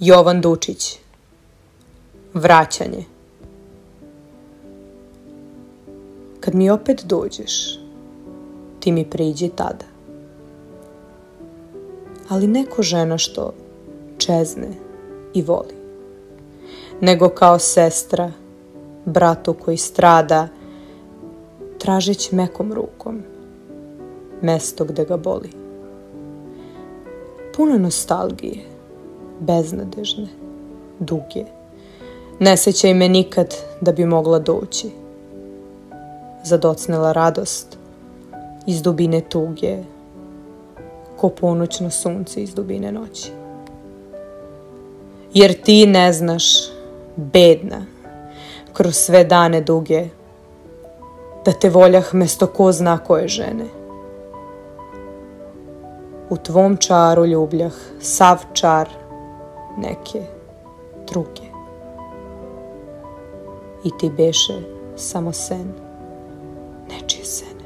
Jovan Dučić. Vraćanje. Kad mi opet dođeš, ti mi priđi tada. Ali ne ko žena što čezne i voli, nego kao sestra, bratu koji strada, tražeći mekom rukom mesto gde ga boli. Puna nostalgije, beznadežne, duge, ne sećaj me nikad da bi mogla doći. Zadocnela radost iz dubine tuge, ko ponoćno sunce iz dubine noći. Jer ti ne znaš, bedna, kroz sve dane duge, da te voljah mesto ko zna koje žene. U tvom čaru ljubljah sav čar neke druge. I ti beše samo sen nečije sene.